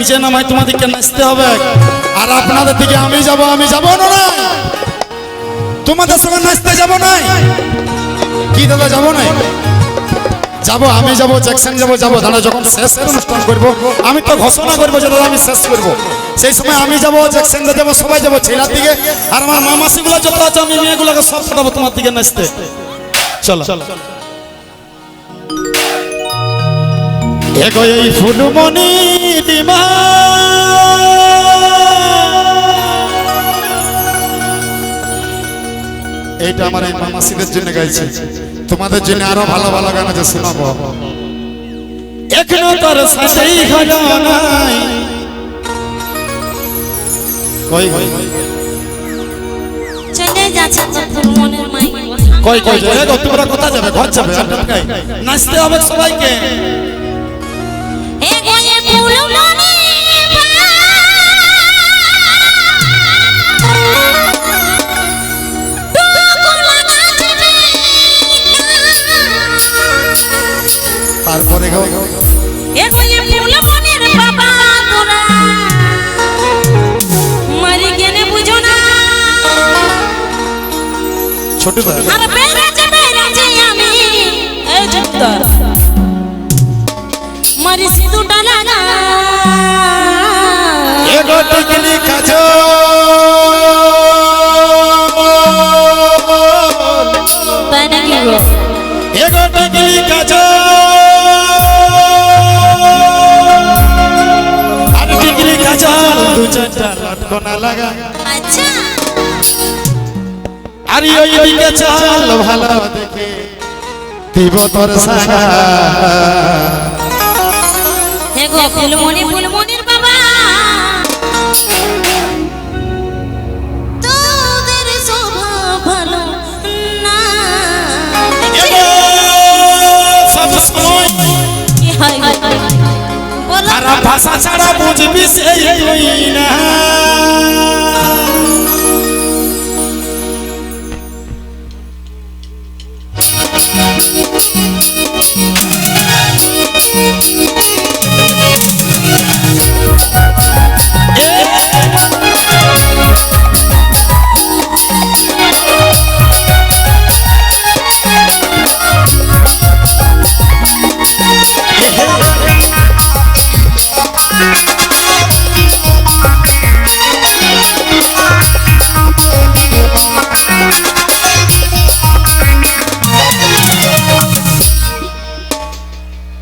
DJ নামাই তোমাদেরকে নাচতে হবে। আর আপনাদের দিকে আমি যাব না তোমাদের সঙ্গে নাচতে যাব না। কি দাদা যাব না? যাবো, আমি যাবো, জ্যাকসন যাবো। দাদা যখন শেষের অনুষ্ঠান করবো আমি তো ঘোষণা করবো যে দাদা আমি শেষ করবো, সেই সময় আমি যাবো, জ্যাকসন যাবো, সবাই যাবো ছেলের দিকে। আর আমার মামাসিগুলো যত আছে আমি মেয়েগুলোকে সব পাঠাবো তোমার দিকে নাচতে। চলো এগো এই ফুলমণি দিমা এইটা আমার এই মামাসিদের জন্য গাইছি, তোমাদের জন্য আরো ভালো ভালো গান আছে শোনাবো। এখনো তোর সাথেই হলো নাই কই চলে যাচ্ছে ফুলমণির মাই কই এগো তোমরা কোথা যাবে? ঘর যাবে? নাচতে হবে সবাইকে। এগো এই ফুলমণি তারপরে গো এগো এই ফুলমণির বাবা তোরা মারি গেলে বুঝো না ছোট আর বেরাজে আমি এই জুতা মারি সিঁদুরটা লাগা এগো টিকলি কাজল তাই নাকি গো? এগো টিকলি কাজল আর টিকলি কাজল দু চারটা লটকনা লাগা। আচ্ছা আর ওই দিকে চাল ভালো দেখে দিব তোর সাগা। হে গো ফুলমণির বাবা তোদের স্বভাব ভালো না সব সময় কি হয় বলো খারাপ ভাষা ছাড়া বুঝবি সেই তুই না।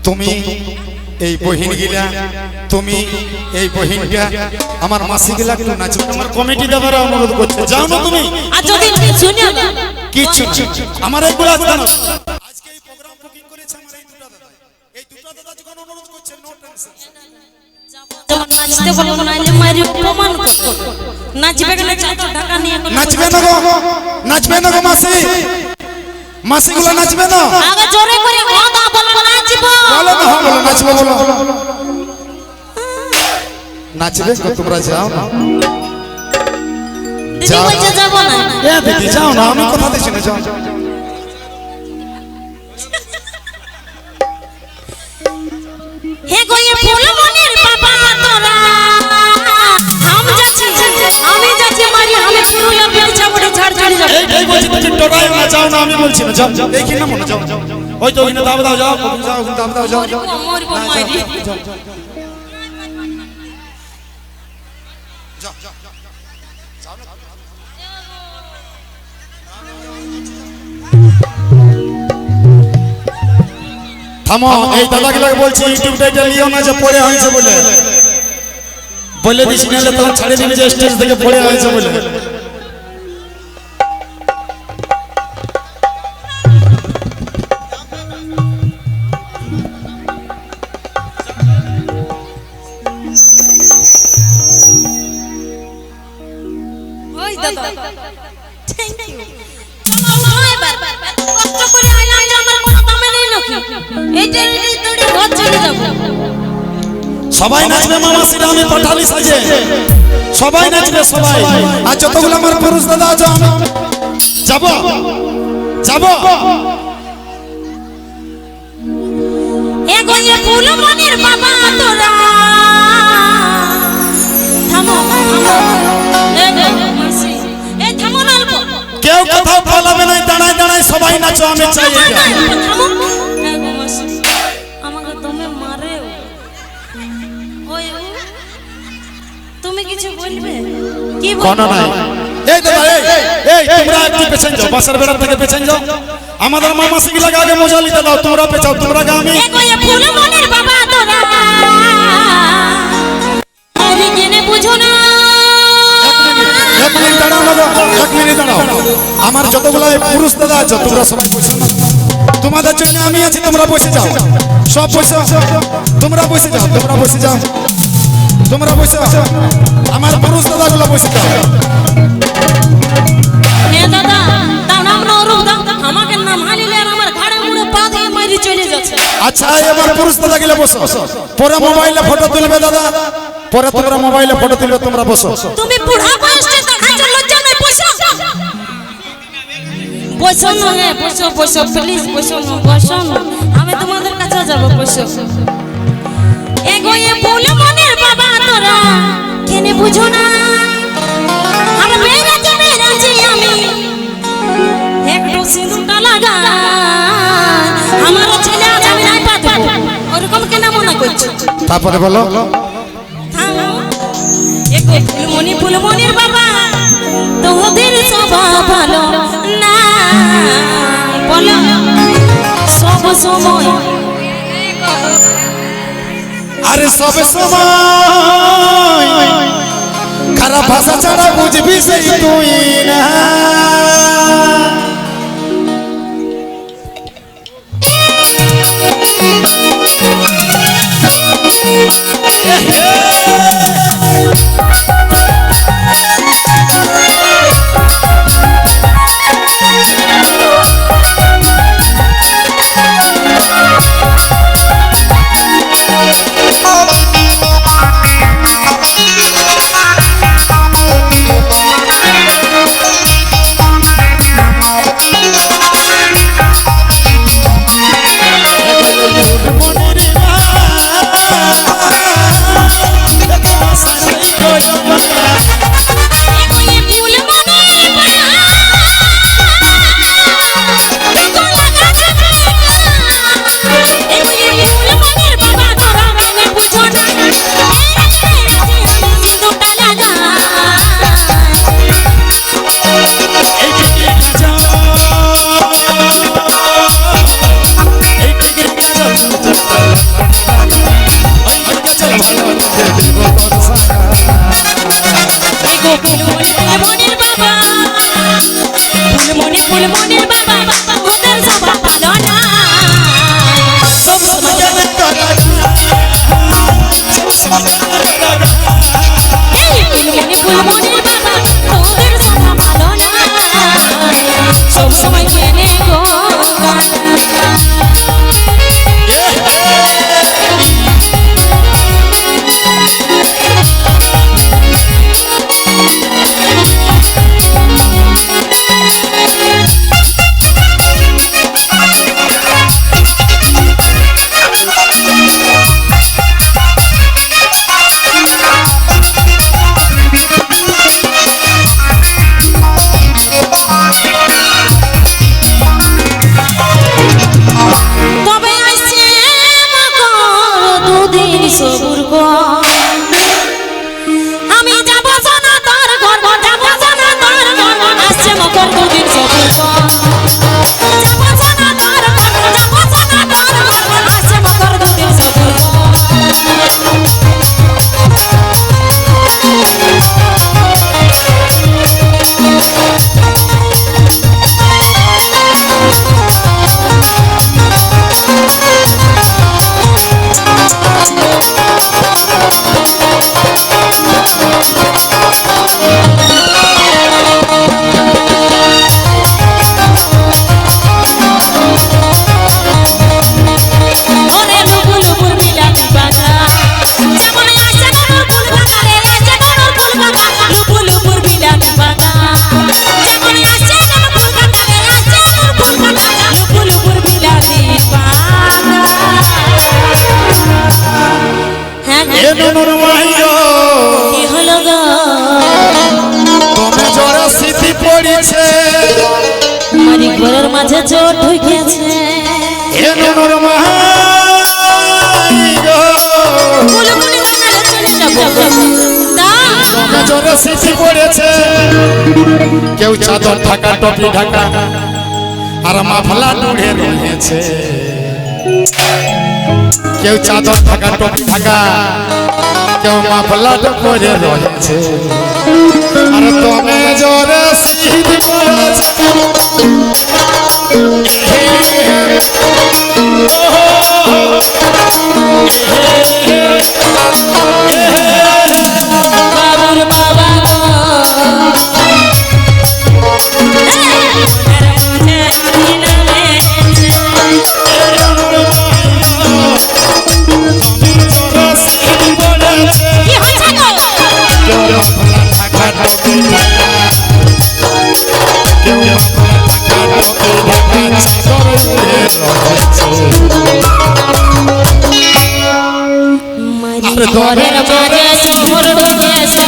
তুমি এই বহিন গিলা, তুমি এই বহিনটা আমার মাসি গিলা একটু নাচো, আমার কমিটি দেবার অনুরোধ করছে। যাও না তুমি? আর যদি শুনি না কিছু আমার এইগুলা জানো আজকে এই প্রোগ্রাম বুকিং করেছে আমার এই দুটো দাদা যখন অনুরোধ করছে নো টেনশন। যখন নাচতে বলবো না যে মারি প্রমাণ করতো নাচবে গেলে চাচা টাকা নিয়ে নাচবে না গো মাসিগুলা নাচবে না। আগে জোরে করে কথা বলবো নাচবো বলো না, বলো নাচবে, বলো নাচবে গো। তোমরা যাও না, দিদি বলছে যাবো না। এ দিদি যাও না, আমি কথা দিছি না, যাও। হে গো এই ফুলমণির বাবা তোরা আমি যাচ্ছি মারি আমি পুরুলিয়া বিলছা বড় ঝাড় ঝাড় যাব। এই বলছি তুমি টোটাই না, যাও না, আমি বলছি না, যাও দেখি না মনে, যাও ওই তো ওখানে দাও যাও মরবো মারি থামো। এই দাদাগুলোকে বলছি ইউটিউবটা এটা লিও না যে পড়ে হয়েছে বলে দিছি, নাহলে তখন ছাড়ে দিবি যে স্টেজ থেকে পড়ে হয়েছে বলে। ওই দাদা থ্যাংক ইউ। চলো এবার কষ্ট করে আইলাম যে আমার কোনো দামে নেই নাকি এইটা দৌড়ে ঘর চলে যাব। সবাই নাচবে মামাসিরা, আমি পাঠালি সাজে সবাই নাচবে সবাই। আর যতগুলো আমার পুরুষ দাদা আছে আমি যাব। এগো এ ফুলমণির বাবা তোরা কেউ কোথাও পালাবে না, দাঁড়ায় দাঁড়ায় সবাই নাচো, আমি চাই এটা। আমাকে তুমি মারে ওই তুমি কিছু বলবে কি কোনো নাই। এই দাদা, এই তোমরা একটু পেছন যাও, বাসার বেড়া থেকে পেছন যাও। আমাদের মামা সিগি লাগা আগে মজা নিতে দাও, তোমরা পেছাও, তোমরা গা আমি এগোয়ে ফুলমনের বাবা তোরা আরে কেনে বুঝো না। এক মিনিট দাঁড়াও না, এক মিনিট দাঁড়াও। আমার যতগুলো পুরুষ দাদা আছে তোমরা সবাই বসে নাও। তোমাদের জন্য আমি আছি, তোমরা বসে যাও, সব বসে, তোমরা বসে যাও, তোমরা বসে যাও, তোমরা বসে যাও। আমার পুরুষ দাদাগুলো বসে যাও। এ দাদা তার নাম নরু দাও, আমাকে নাম হালিলে আর আমার ঘাড়ে মুড়ে পা দিয়ে মারি চলে যাচ্ছে। আচ্ছা এবার পুরুষ দাদা গেলে বসো, পরে মোবাইলে ফটো তুলবে দাদা, পরে তোমরা মোবাইলে ফটো তুলবে, তোমরা বসো। তুমি বুড়া বয়সে দেখাচ্ছ, লজ্জা নাই? বসো বসো না, হ্যাঁ বসো বসো, প্লিজ বসো না, বসো না, আমি তোমাদের কাছে যাব, বসো। এগোয়ে ফুলমনের বাবা তোরা কেনে বুঝো না। আর বেরাজি আমি একটু সিঁদুরটা লাগা, আমার ছেলে আজ আমি নাই পাবো, ওরকম কেন মনে করছো? তারপরে বলো। ফুলমনির বাবা তোদের স্বভাব ভালো না, বলো সব সময়। আরে সব সময় খারাপ ভাষা ছাড়া বুঝবি সেই তুই না। ফুলমনির বাবা তোদের স্বভাব ভালো না, সব সময়। ফুলমনির বাবা তোদের স্বভাব ভালো না, সব সময় কেনে গো তুমি জোরে স্মৃতি পড়িছে মারি ঘরের মাঝে চোর ঢুকেছে এ নুনুর মাই গো কুলকুলি বানালে চলে যাবো তা দমে জোরে সিটি পড়েছে কেউ চাদর ঢাকা টপি ঢাকা আর মাফলা ডুড়ে রয়েছে কেউ চাদর ঢাকা টপি ঢাকা কেউ মাফলা ডুড়ে রয়েছে আর দমে জোরে সিটি পড়েছে বাবুর বাবা গো কি হচ্ছে গো মারি ঘরের মাঝে চোর ঢুকেছে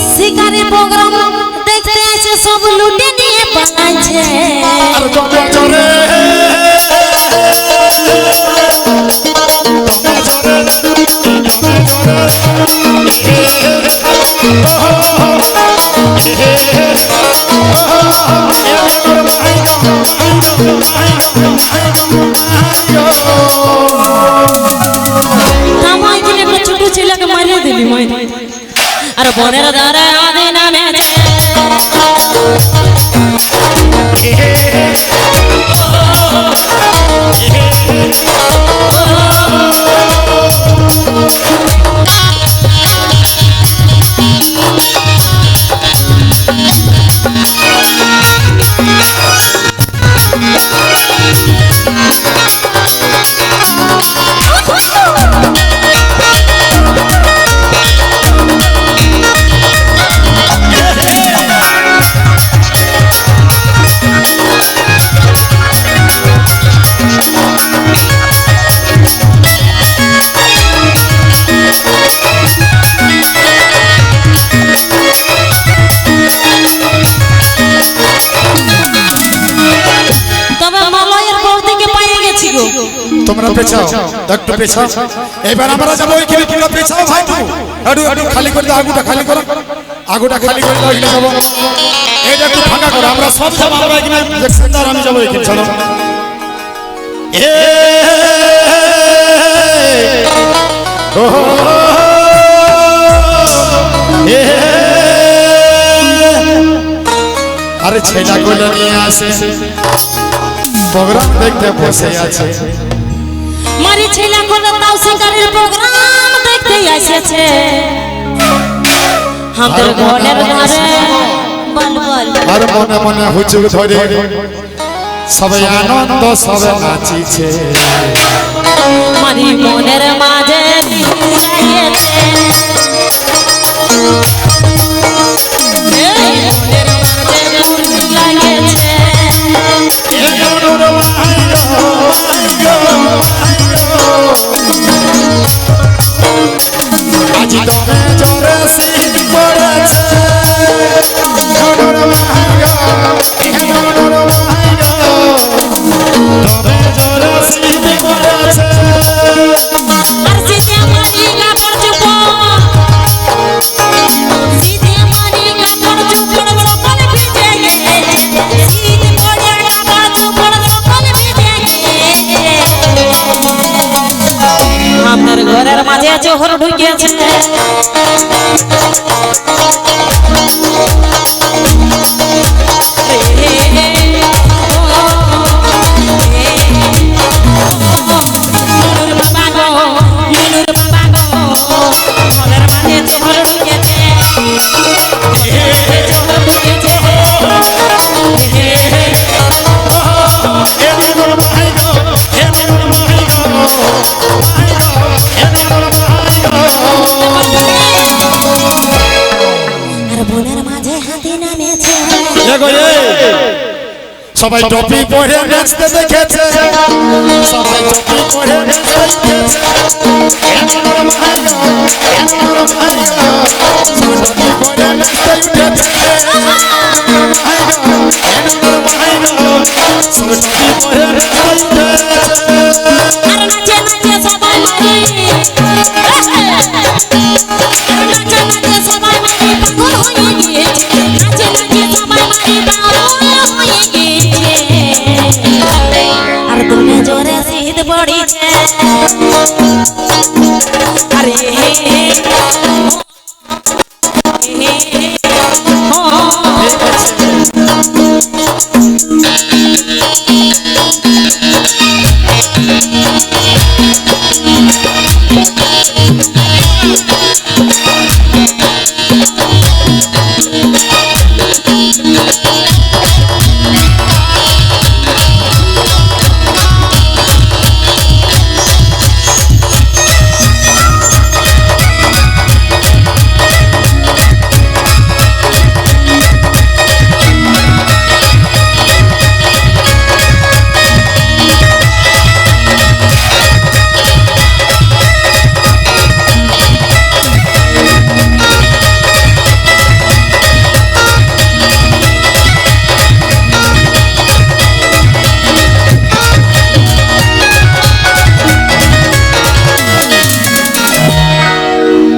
শিকারের প্রোগ্রাম দেখতে এসে সব লুটে নিয়ে পালাচ্ছে আর দমে জোরে থামাই দিলে একটা ছোট ছেলেকে মারিয়ে দিলি মাই আর বনের ধারে আদি নামেছে তবে মলয়ের বৌদিকে পাইয়ে গেছি গো তোমরা পেছাও একটু পেছাও এবার আমরা যাবো ওইখানে তোমরা পেছাও ভাই একটু একটু খালি করে দাও আগুটা খালি করো আগুটা খালি করে দাও এখানে যাবো এইটা একটু ফাঁকা করো আমরা সব যাবো আমরা এখানে দেখছেন আর আমি যাবো এখানে চলো এ ও এ আরে ছেলা কোলে নিয়ে আসে প্রোগ্রাম দেখতে বসে আছে মারি ছেলে কোলে তাও শিকারের প্রোগ্রাম দেখতে এসেছে আমাদের ঘরের ধারে বল বল আর মনে মনে হুজুর ধরে সবাই আনন্দ সবে নাচিছে মারি মনের মাঝে লাগিয়েছে এই মনের মাঝে ফুল লাগিয়েছে আজ দমে জোরে শীত পড়েছে দমে জোরে শীত পড়েছে আর সিধে মারি কাপড় চুপড় সিধে মারি কাপড় চুপড় সকল ভিজে গেছে শীত পড়ে কাপড় চুপড় সকল ভিজে গেছে আমাদের ঘরের মাঝে চোর ঢুকেছে ঘরের মাঝে চোর ঢুকেছে এগো এ সবাই টপি পরে নাচতে দেখেছে সবাই টপি পরে নাচতে দেখেছে এমন মাইয়া সবাই টপি পরে নাচতে উঠেছে মাইয়া সবাই টপি পরে নাচতে উঠেছে আর নাচে নাচে সবাই মারি আর নাচে নাচে সবাই মারি পাগল হয়ে গিয়েছে নাচে নাচে সবাই মারি পাগল হয়ে গিয়েছে আর তুমি জোরে শীত পড়িছে আরে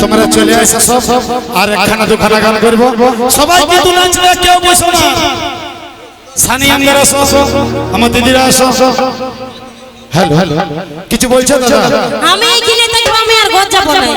তোমরা চলে আসো সব আর একখানা দুখানা গান করব সবাই কিন্তু নাচবে কেউ বসো না সানি আঙ্গার আসো আমার দিদিরা আসো হ্যালো কিছু বলছো দাদা আমি এখানে থাকবো আমি আর ঘর যাবো না